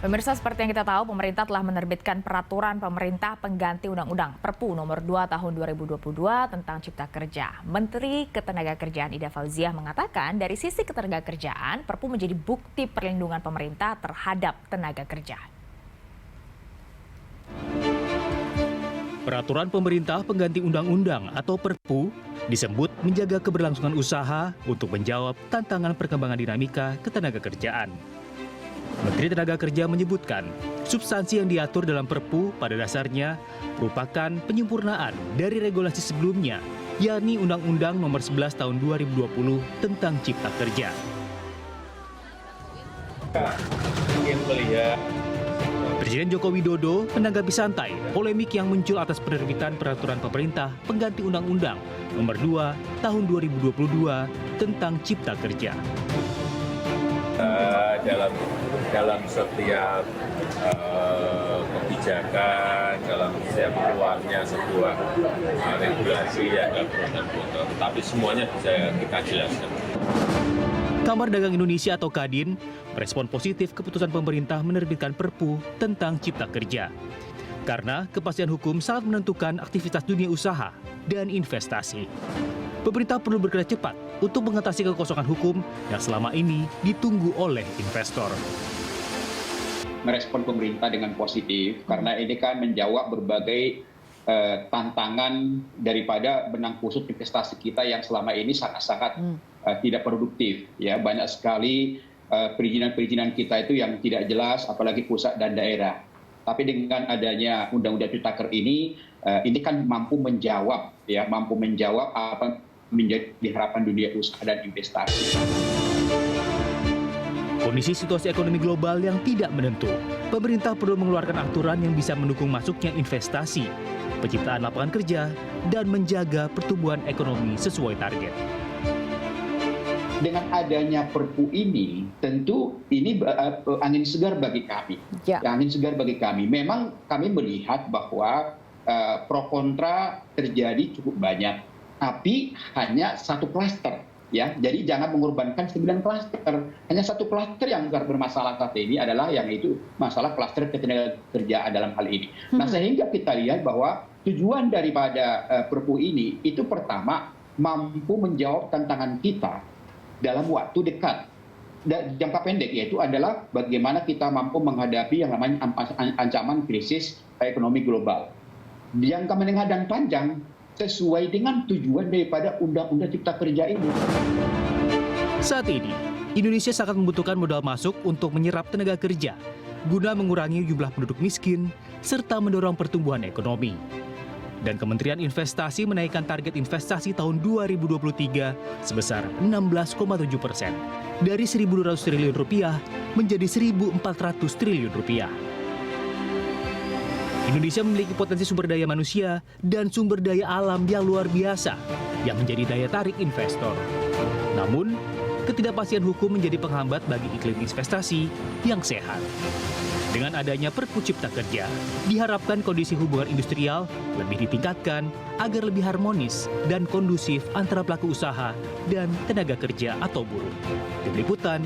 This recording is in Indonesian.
Pemirsa, seperti yang kita tahu, pemerintah telah menerbitkan peraturan pemerintah pengganti Undang-Undang Perpu Nomor 2 Tahun 2022 tentang Cipta Kerja. Menteri Ketenagakerjaan Ida Fauziah mengatakan dari sisi ketenagakerjaan, Perpu menjadi bukti perlindungan pemerintah terhadap tenaga kerja. Peraturan pemerintah pengganti undang-undang atau Perpu disebut menjaga keberlangsungan usaha untuk menjawab tantangan perkembangan dinamika ketenagakerjaan. Menteri Tenaga Kerja menyebutkan, substansi yang diatur dalam Perpu pada dasarnya merupakan penyempurnaan dari regulasi sebelumnya, yakni Undang-Undang Nomor 11 Tahun 2020 tentang Cipta Kerja. Ingin melihat Presiden Joko Widodo menanggapi santai polemik yang muncul atas penerbitan peraturan pemerintah pengganti Undang-Undang Nomor 2 Tahun 2022 tentang Cipta Kerja. Dalam setiap kebijakan, dalam setiap keluarnya sebuah regulasi ya ada pro dan kontra, tapi semuanya bisa kita jelaskan. Kamar Dagang Indonesia atau Kadin merespon positif keputusan pemerintah menerbitkan Perpu tentang Cipta Kerja. Karena kepastian hukum sangat menentukan aktivitas dunia usaha dan investasi. Pemerintah perlu bergerak cepat untuk mengatasi kekosongan hukum yang selama ini ditunggu oleh investor. Merespon pemerintah dengan positif karena ini kan menjawab berbagai tantangan daripada benang kusut investasi kita yang selama ini sangat-sangat tidak produktif. Ya, banyak sekali perizinan-perizinan kita itu yang tidak jelas, apalagi pusat dan daerah. Tapi dengan adanya Undang-Undang Cipta Kerja ini kan mampu menjawab apa menjadi harapan dunia usaha dan investasi. Kondisi situasi ekonomi global yang tidak menentu, pemerintah perlu mengeluarkan aturan yang bisa mendukung masuknya investasi, penciptaan lapangan kerja, dan menjaga pertumbuhan ekonomi sesuai target. Dengan adanya Perpu ini, tentu ini angin segar bagi kami. Ya. Angin segar bagi kami. Memang kami melihat bahwa pro kontra terjadi cukup banyak, tapi hanya satu klaster. Ya, jadi jangan mengorbankan 9 klaster. Hanya satu klaster yang bermasalah saat ini adalah yang itu masalah klaster ketenagakerjaan dalam hal ini. Nah, sehingga kita lihat bahwa tujuan daripada Perpu ini itu pertama mampu menjawab tantangan kita dalam waktu dekat dan jangka pendek, yaitu adalah bagaimana kita mampu menghadapi yang namanya ancaman krisis ekonomi global. Jangka menengah dan panjang sesuai dengan tujuan daripada Undang-Undang Cipta Kerja ini. Saat ini, Indonesia sangat membutuhkan modal masuk untuk menyerap tenaga kerja guna mengurangi jumlah penduduk miskin serta mendorong pertumbuhan ekonomi. Dan Kementerian Investasi menaikkan target investasi tahun 2023 sebesar 16,7% dari Rp1.200 triliun menjadi Rp1.400 triliun. Indonesia memiliki potensi sumber daya manusia dan sumber daya alam yang luar biasa yang menjadi daya tarik investor. Namun, ketidakpastian hukum menjadi penghambat bagi iklim investasi yang sehat. Dengan adanya Perpu Cipta Kerja, diharapkan kondisi hubungan industrial lebih ditingkatkan agar lebih harmonis dan kondusif antara pelaku usaha dan tenaga kerja atau buruh. Tim Liputan